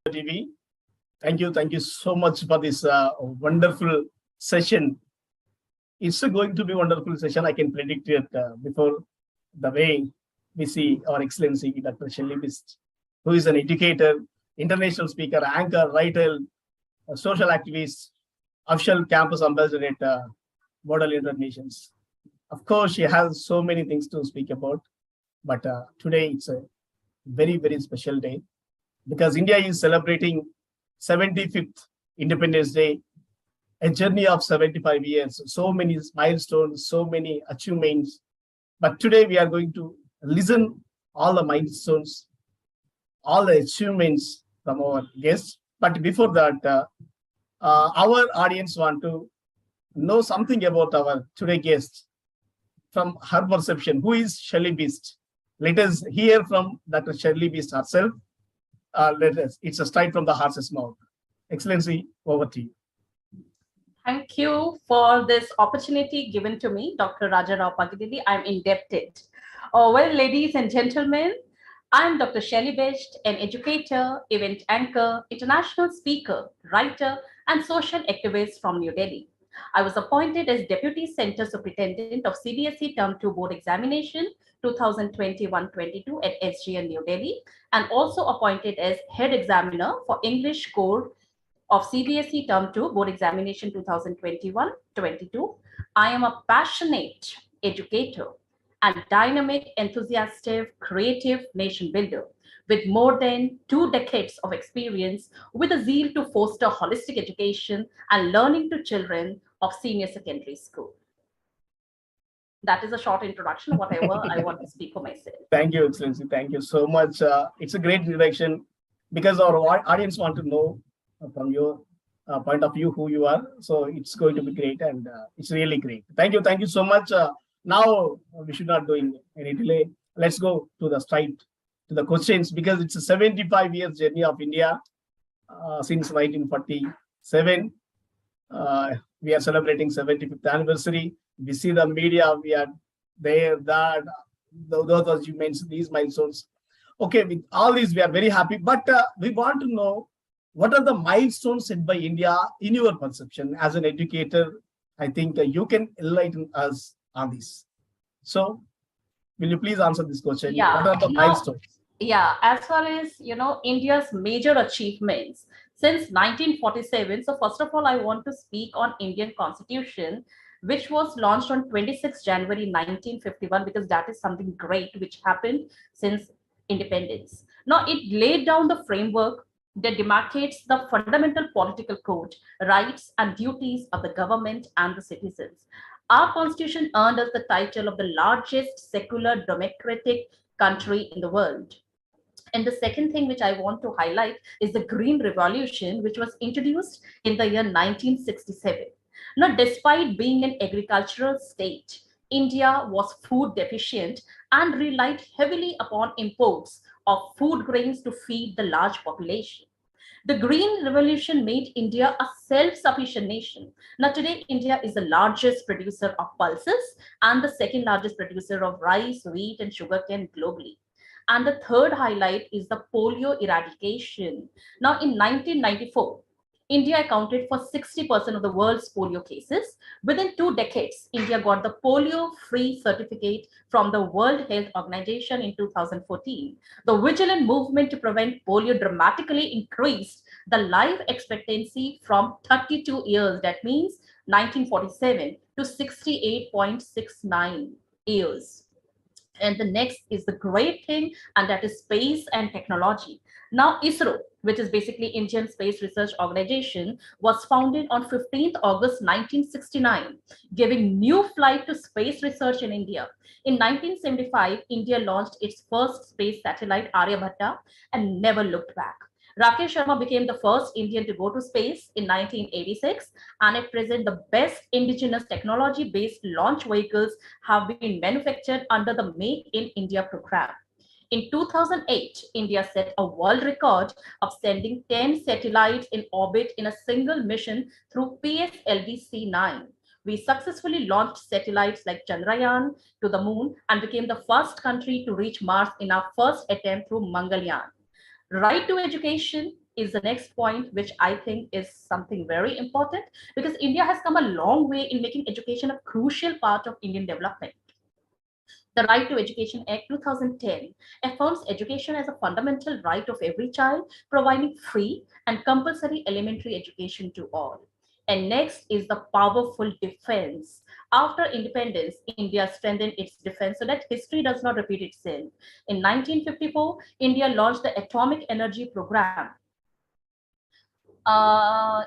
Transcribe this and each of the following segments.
TV. Thank you so much for this wonderful session. It's going to be a wonderful session. I can predict it before the way we see our Excellency Dr. Shelly Bisht, who is an educator, international speaker, anchor, writer, social activist, official campus ambassador at Model Internations. Of course, she has so many things to speak about, but today it's a very, very special day because India is celebrating 75th Independence Day, a journey of 75 years, so many milestones, so many achievements. But today we are going to listen all the milestones, all the achievements from our guests. But before that, our audience want to know something about our today guest from her perception. Who is Shelly Bisht? Let us hear from Dr. Shelly Bisht herself. It's a straight from the horse's mouth. Excellency, over to you. Thank you for this opportunity given to me, Dr. Raja Rao Pagidili. I'm indebted. Well, ladies and gentlemen, I'm Dr. Shelly Bisht, an educator, event anchor, international speaker, writer, and social activist from New Delhi. I was appointed as Deputy Center Superintendent of CBSE Term 2 Board Examination 2021-22 at SGN New Delhi, and also appointed as Head Examiner for English Core of CBSE Term 2 Board Examination 2021-22. I am a passionate educator and dynamic, enthusiastic, creative nation builder with more than 2 decades of experience with a zeal to foster holistic education and learning to children of senior secondary school. That is a short introduction, whatever I want to speak for myself. Thank you, Excellency. Thank you so much. It's a great introduction because our audience want to know from your point of view who you are. So it's going to be great and it's really great. Thank you. Thank you so much. Now we should not do any delay. Let's go to the straight to the questions because it's a 75 years journey of India since 1947. We are celebrating 75th anniversary. We see the media, we are there, that, those as you mentioned, these milestones. Okay, with all these, we are very happy, but we want to know what are the milestones set by India in your perception as an educator. I think you can enlighten us on this. So, will you please answer this question? Yeah, what are the milestones? Yeah, as far as India's major achievements since 1947. So first of all, I want to speak on Indian Constitution, which was launched on 26 January 1951, because that is something great which happened since independence. Now, it laid down the framework that demarcates the fundamental political code, rights and duties of the government and the citizens. Our constitution earned us the title of the largest secular democratic country in the world. And the second thing which I want to highlight is the Green Revolution, which was introduced in the year 1967. Now, despite being an agricultural state, India was food deficient and relied heavily upon imports of food grains to feed the large population. The Green Revolution made India a self-sufficient nation. Now, today, India is the largest producer of pulses and the second largest producer of rice, wheat, and sugarcane globally. And the third highlight is the polio eradication. Now, in 1994, India accounted for 60% of the world's polio cases. Within 2 decades, India got the polio-free certificate from the World Health Organization in 2014. The vigilant movement to prevent polio dramatically increased the life expectancy from 32 years, that means 1947, to 68.69 years. And the next is the great thing, and that is space and technology. Now, ISRO, which is basically Indian Space Research Organization, was founded on 15th August 1969, giving new flight to space research in India. In 1975, India launched its first space satellite, Aryabhatta, and never looked back. Rakesh Sharma became the first Indian to go to space in 1986, and at present, the best indigenous technology-based launch vehicles have been manufactured under the Make in India program. In 2008, India set a world record of sending 10 satellites in orbit in a single mission through PSLV-C9. We successfully launched satellites like Chandrayaan to the moon and became the first country to reach Mars in our first attempt through Mangalyaan. Right to education is the next point, which I think is something very important, because India has come a long way in making education a crucial part of Indian development. The Right to Education Act 2010 affirms education as a fundamental right of every child, providing free and compulsory elementary education to all. And next is the powerful defense. After independence, India strengthened its defense so that history does not repeat itself. In 1954, India launched the Atomic Energy Program.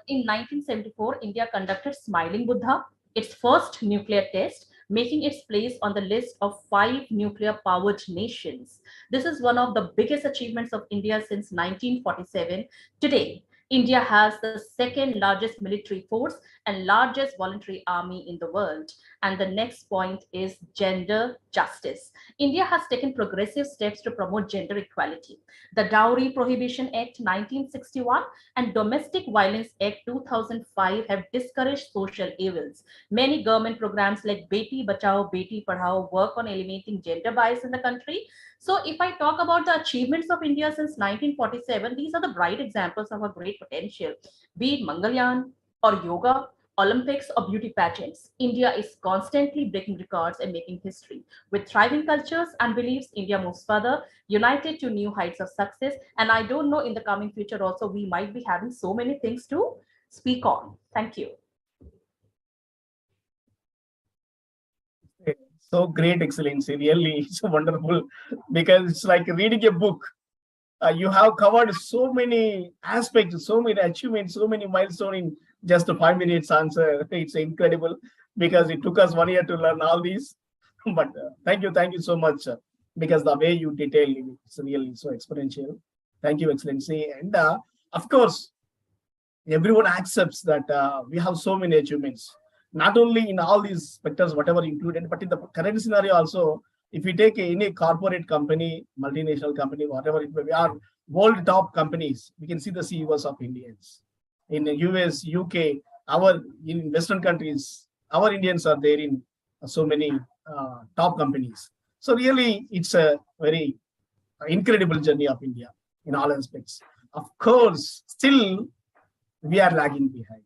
In 1974, India conducted Smiling Buddha, its first nuclear test, making its place on the list of 5 nuclear-powered nations. This is one of the biggest achievements of India since 1947. Today, India has the second largest military force and largest voluntary army in the world. And the next point is gender justice. India has taken progressive steps to promote gender equality. The Dowry Prohibition Act 1961 and Domestic Violence Act 2005 have discouraged social evils. Many government programs like Beti Bachao, Beti Padhao work on eliminating gender bias in the country. So if I talk about the achievements of India since 1947, these are the bright examples of a great potential. Be it Mangalyaan or yoga, Olympics or beauty pageants, India is constantly breaking records and making history. With thriving cultures and beliefs, India moves further, united to new heights of success. And I don't know, in the coming future also, we might be having so many things to speak on. Thank you. So great, Excellency. Really, it's wonderful because it's like reading a book. You have covered so many aspects, so many achievements, so many milestones in just a 5 minutes answer. It's incredible because it took us 1 year to learn all these. But thank you so much because the way you detail it, it's really so exponential. Thank you, Excellency. And of course, everyone accepts that we have so many achievements, not only in all these sectors, whatever included, but in the current scenario also. If we take any corporate company, multinational company, whatever it may be, are world top companies, we can see the CEOs of Indians. In the US, UK, in Western countries, our Indians are there in so many top companies. So really, it's a very incredible journey of India in all aspects. Of course, still we are lagging behind.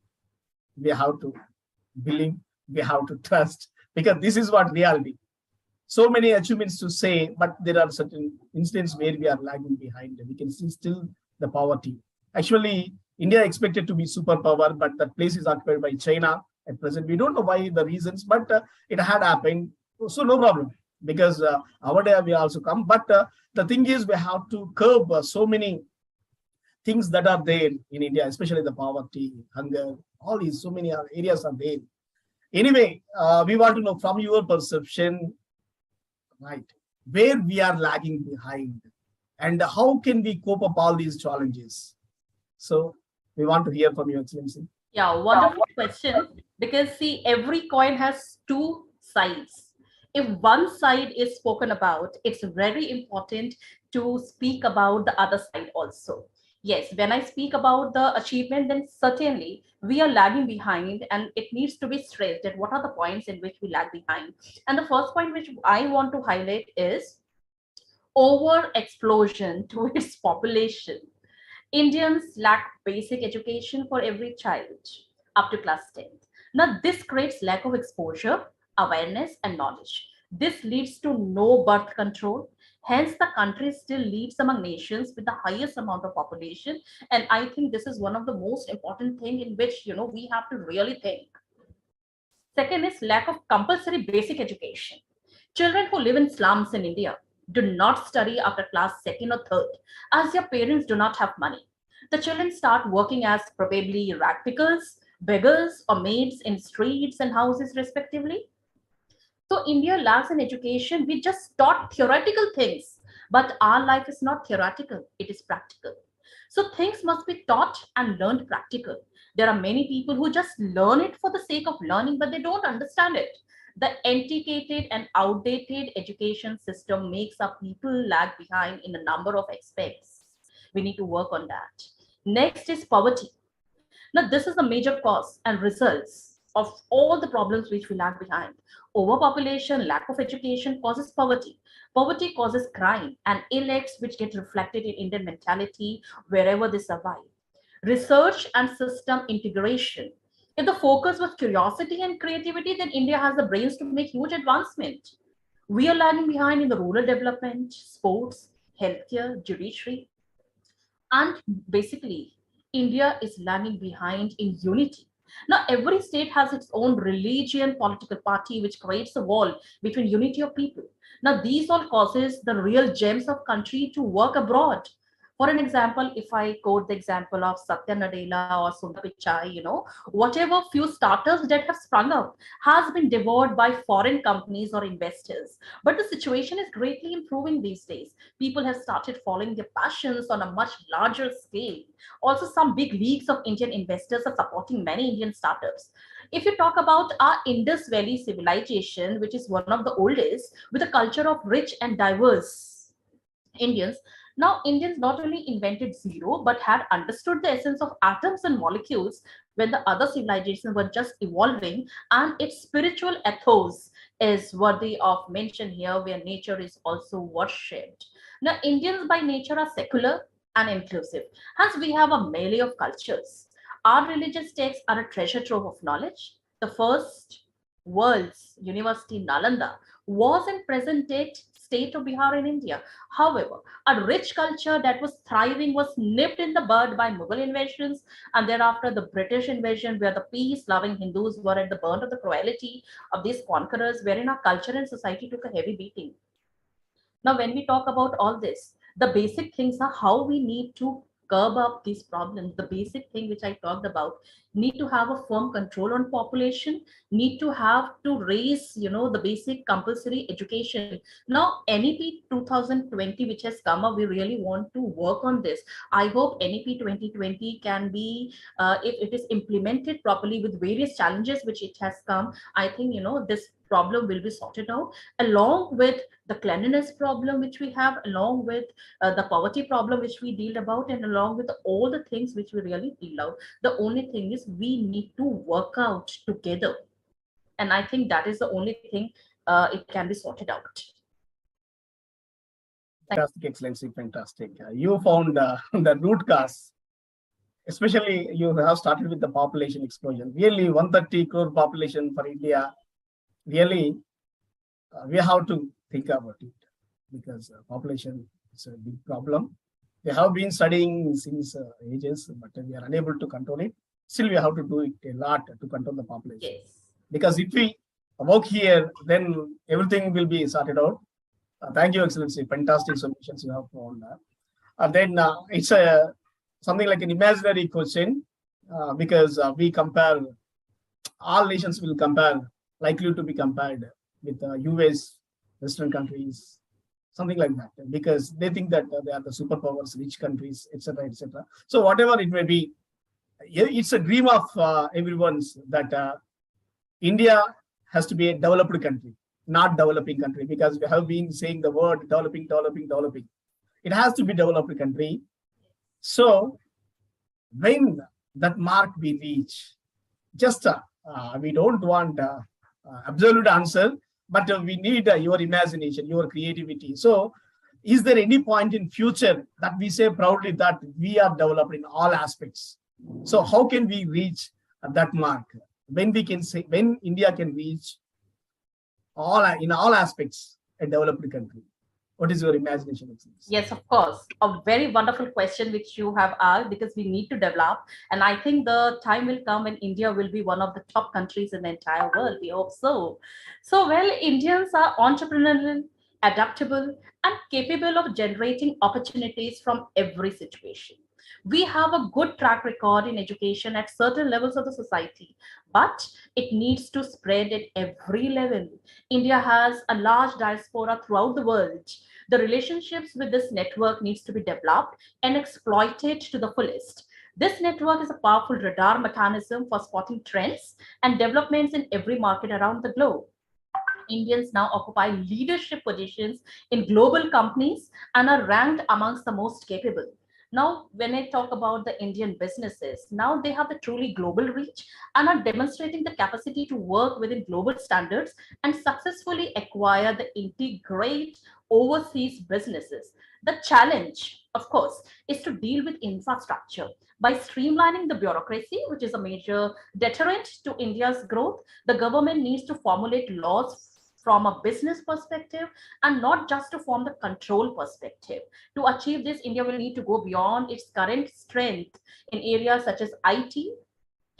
We have to believe, we have to trust, because this is what reality. So many achievements to say, but there are certain instances where we are lagging behind. We can see still the poverty. Actually, India expected to be superpower, but that place is occupied by China at present. We don't know why the reasons, but it had happened. So no problem, because our day will also come. But the thing is, we have to curb so many things that are there in India, especially the poverty, hunger, all these so many areas are there. Anyway, we want to know from your perception, right, where we are lagging behind and how can we cope up all these challenges. So we want to hear from you, Excellency. Yeah, wonderful question. Because see, every coin has two sides. If one side is spoken about, it's very important to speak about the other side also. Yes, when I speak about the achievement, then certainly we are lagging behind, and it needs to be stressed that what are the points in which we lag behind. And the first point which I want to highlight is over explosion to its population. Indians lack basic education for every child up to class 10th. Now, this creates lack of exposure, awareness, and knowledge. This leads to no birth control. Hence, the country still leads among nations with the highest amount of population. And I think this is one of the most important thing in which we have to really think. Second is lack of compulsory basic education. Children who live in slums in India do not study after class second or third, as their parents do not have money. The children start working as probably rag pickers, beggars, or maids in streets and houses, respectively. So India lacks in education. We just taught theoretical things, but our life is not theoretical, it is practical. So things must be taught and learned practical. There are many people who just learn it for the sake of learning, but they don't understand it. The antiquated and outdated education system makes our people lag behind in a number of aspects. We need to work on that. Next is poverty. Now, this is the major cause and results of all the problems which we lag behind. Overpopulation, lack of education causes poverty. Poverty causes crime and ill acts which get reflected in Indian mentality wherever they survive. research and system integration. If the focus was curiosity and creativity, then India has the brains to make huge advancement. We are lagging behind in the rural development, sports, healthcare, judiciary, and basically, India is lagging behind in unity. Now, every state has its own religion, political party, which creates a wall between unity of people. Now, these all causes the real gems of country to work abroad. For an example, if I quote the example of Satya Nadella or Sundar Pichai, whatever few startups that have sprung up has been devoured by foreign companies or investors. But the situation is greatly improving these days. People have started following their passions on a much larger scale. Also, some big leagues of Indian investors are supporting many Indian startups. If you talk about our Indus Valley civilization, which is one of the oldest, with a culture of rich and diverse Indians. Now, Indians not only invented zero, but had understood the essence of atoms and molecules when the other civilizations were just evolving, and its spiritual ethos is worthy of mention here, where nature is also worshipped. Now, Indians by nature are secular and inclusive. Hence, we have a melee of cultures. Our religious texts are a treasure trove of knowledge. The first world's university, Nalanda, was in present day state of Bihar in India. However, a rich culture that was thriving was nipped in the bud by Mughal invasions and thereafter the British invasion, where the peace-loving Hindus were at the burnt of the cruelty of these conquerors, wherein our culture and society took a heavy beating. Now, when we talk about all this, the basic things are how we need to curb up these problems. The basic thing which I talked about, need to have a firm control on population, need to have to raise, the basic compulsory education. Now, NEP 2020, which has come up, we really want to work on this. I hope NEP 2020 can be, if it is implemented properly with various challenges which it has come, I think, this problem will be sorted out along with the cleanliness problem which we have, along with the poverty problem which we deal about, and along with all the things which we really deal out. The only thing is we need to work out together, and I think that is the only thing it can be sorted out. Fantastic, Excellency, fantastic. You found the root cause. Especially, you have started with the population explosion. Really, 130 crore population for India. Really, we have to think about it, because population is a big problem. We have been studying since ages, but we are unable to control it. Still, we have to do it a lot to control the population. Yes. Because if we work here, then everything will be sorted out. Thank you, Excellency. Fantastic solutions you have found. And then it's something like an imaginary question, because we compare, all nations will compare, likely to be compared with US, Western countries, something like that, because they think that they are the superpowers, rich countries, etc., etc. So whatever it may be, it's a dream of everyone's that India has to be a developed country, not developing country, because we have been saying the word developing, developing, developing. It has to be developed country. So when that mark we reach, just we don't want absolute answer, but we need your imagination, your creativity. So is there any point in future that we say proudly that we are developed in all aspects? So how can we reach that mark? When we can say, when India can reach all in all aspects a developed country? What is your imagination? Yes, of course. A very wonderful question which you have asked, because we need to develop. And I think the time will come when India will be one of the top countries in the entire world. We hope so. So, well, Indians are entrepreneurial, adaptable, and capable of generating opportunities from every situation. We have a good track record in education at certain levels of the society, but it needs to spread at every level. India has a large diaspora throughout the world. The relationships with this network needs to be developed and exploited to the fullest. This network is a powerful radar mechanism for spotting trends and developments in every market around the globe. Indians now occupy leadership positions in global companies and are ranked amongst the most capable. Now, when I talk about the Indian businesses, now they have the truly global reach and are demonstrating the capacity to work within global standards and successfully acquire the integrate overseas businesses. The challenge of course, is to deal with infrastructure by streamlining the bureaucracy, which is a major deterrent to India's growth. The government needs to formulate laws from a business perspective and not just to form the control perspective. To achieve this, India will need to go beyond its current strength in areas such as IT,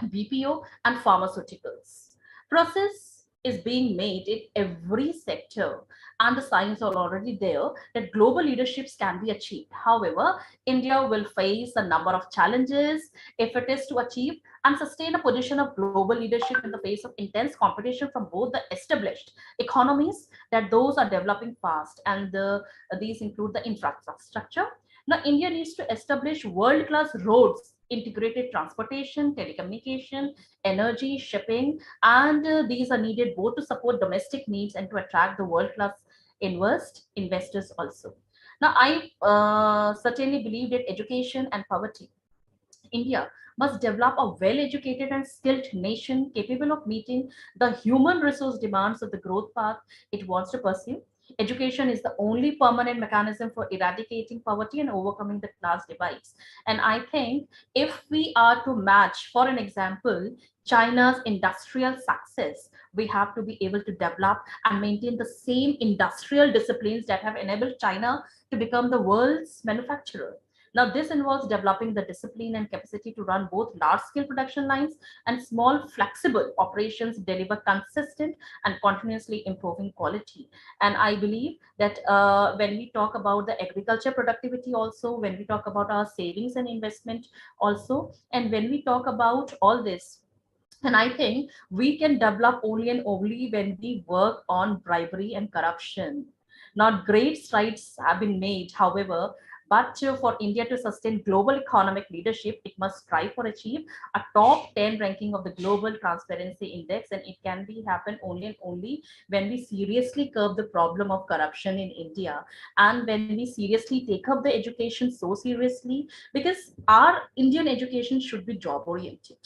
BPO, and pharmaceuticals. Process is being made in every sector, and the signs are already there that global leaderships can be achieved. However, India will face a number of challenges if it is to achieve and sustain a position of global leadership in the face of intense competition from both the established economies that those are developing fast, and these include the infrastructure. Now, India needs to establish world-class roads, integrated transportation, telecommunication, energy, shipping, and these are needed both to support domestic needs and to attract the world-class investors also. Now, I certainly believe that education and poverty, India must develop a well educated and skilled nation capable of meeting the human resource demands of the growth path it wants to pursue. Education is the only permanent mechanism for eradicating poverty and overcoming the class divides. And I think if we are to match, for an example, China's industrial success, we have to be able to develop and maintain the same industrial disciplines that have enabled China to become the world's manufacturer. Now, this involves developing the discipline and capacity to run both large scale production lines and small, flexible operations, deliver consistent and continuously improving quality. And I believe that when we talk about the agriculture productivity, also, when we talk about our savings and investment, also, and when we talk about all this, and I think we can develop only and only when we work on bribery and corruption. Not great strides have been made, however, but for India to sustain global economic leadership, it must strive for achieve a top 10 ranking of the Global Transparency Index, and it can be happen only and only when we seriously curb the problem of corruption in India, and when we seriously take up the education so seriously, because our Indian education should be job oriented.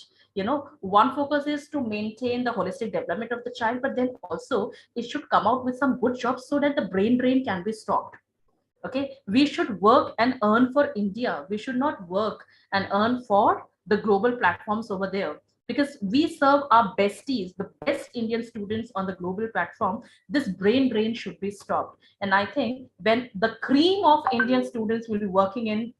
One focus is to maintain the holistic development of the child, but then also it should come out with some good jobs so that the brain drain can be stopped. Okay, we should work and earn for India. We should not work and earn for the global platforms over there, because we serve our besties, the best Indian students on the global platform. This brain drain should be stopped. And I think when the cream of Indian students will be working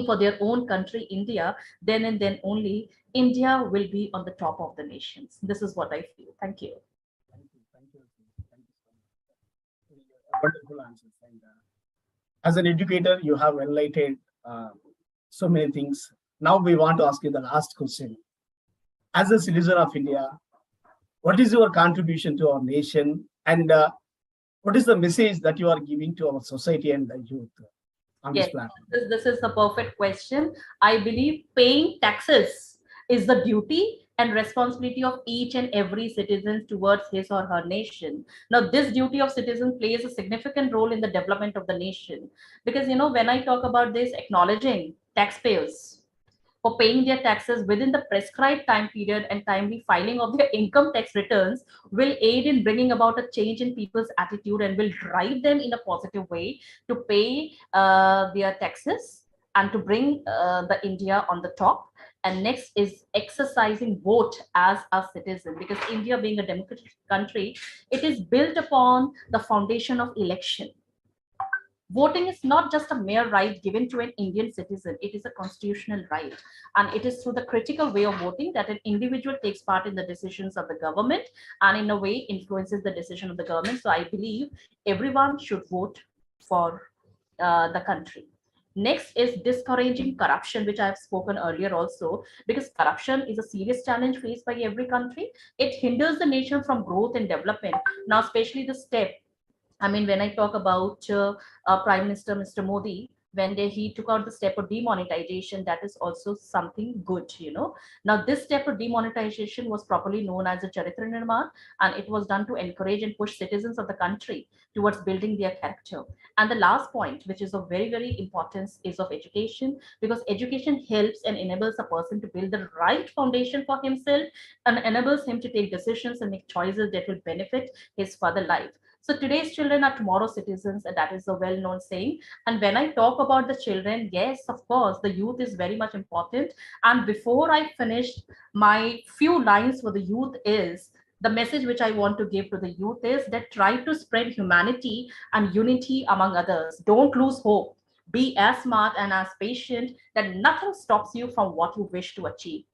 for their own country, India, then and then only India will be on the top of the nations. This is what I feel. Thank you. Thank you. Thank you. Thank you so much. Wonderful answers. And as an educator, you have enlightened so many things. Now we want to ask you the last question. As a citizen of India, what is your contribution to our nation, and what is the message that you are giving to our society and the youth on this Yes, platform? this is the perfect question. I believe paying taxes is the duty and responsibility of each and every citizen towards his or her nation. Now, this duty of citizen plays a significant role in the development of the nation, because when I talk about this, acknowledging taxpayers for paying their taxes within the prescribed time period and timely filing of their income tax returns will aid in bringing about a change in people's attitude and will drive them in a positive way to pay their taxes and to bring the India on the top. And next is exercising vote as a citizen, because India being a democratic country, it is built upon the foundation of election. Voting is not just a mere right given to an Indian citizen, it is a constitutional right. And it is through the critical way of voting that an individual takes part in the decisions of the government and, in a way, influences the decision of the government. So I believe everyone should vote for the country. Next is discouraging corruption, which I have spoken earlier also, because corruption is a serious challenge faced by every country. It hinders the nation from growth and development. Now, especially the step, I mean, when I talk about Prime Minister Mr. Modi, when he took out the step of demonetization, that is also something good. Now, this step of demonetization was properly known as a Charitra Nirman, and it was done to encourage and push citizens of the country towards building their character. And the last point, which is of very, very importance, is of education, because education helps and enables a person to build the right foundation for himself and enables him to take decisions and make choices that will benefit his further life. So today's children are tomorrow's citizens, and that is a well-known saying. And when I talk about the children, yes, of course, the youth is very much important. And before I finish, my few lines for the youth is the message which I want to give to the youth is that try to spread humanity and unity among others. Don't lose hope. Be as smart and as patient that nothing stops you from what you wish to achieve.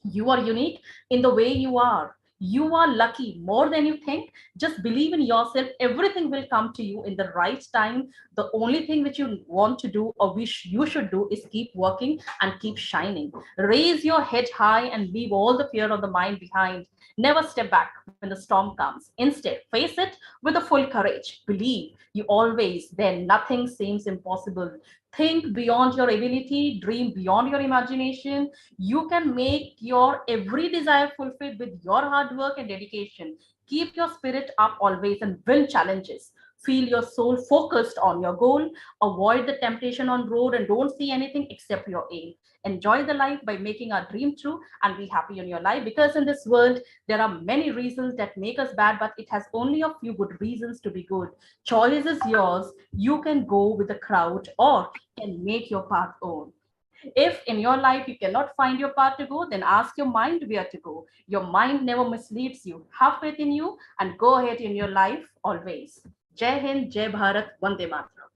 You are unique in the way you are. You are lucky more than you think. Just believe in yourself. Everything will come to you in the right time. The only thing which you want to do or wish you should do is keep working and keep shining. Raise your head high and leave all the fear of the mind behind. Never step back when the storm comes. Instead, face it with a full courage. Believe you always, then nothing seems impossible. Think beyond your ability, dream beyond your imagination. You can make your every desire fulfilled with your hard work and dedication. Keep your spirit up always and win challenges. Feel your soul focused on your goal. Avoid the temptation on road and don't see anything except your aim. Enjoy the life by making our dream true and be happy in your life, because in this world there are many reasons that make us bad, but it has only a few good reasons to be good. Choice is yours. You can go with the crowd or can make your path own. If in your life you cannot find your path to go, then ask your mind where to go. Your mind never misleads you. Have faith in you and go ahead in your life always. Jai Hind, Jai Bharat, Vande Mataram.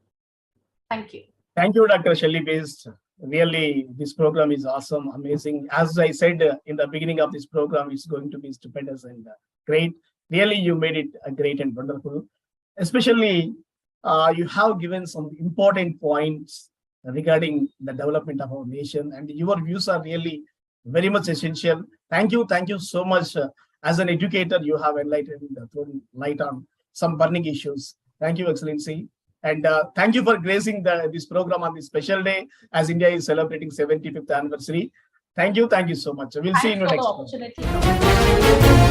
Thank you. Thank you, Dr. Shelly Bisht. Really, this program is awesome, amazing. As I said in the beginning of this program, it's going to be stupendous and great. Really, you made it great and wonderful. Especially, you have given some important points regarding the development of our nation, and your views are really very much essential. Thank you so much. As an educator, you have enlightened, thrown light on some burning issues. Thank you, Excellency. And thank you for gracing this program on this special day as India is celebrating 75th anniversary. Thank you so much. We'll see you in the next opportunity.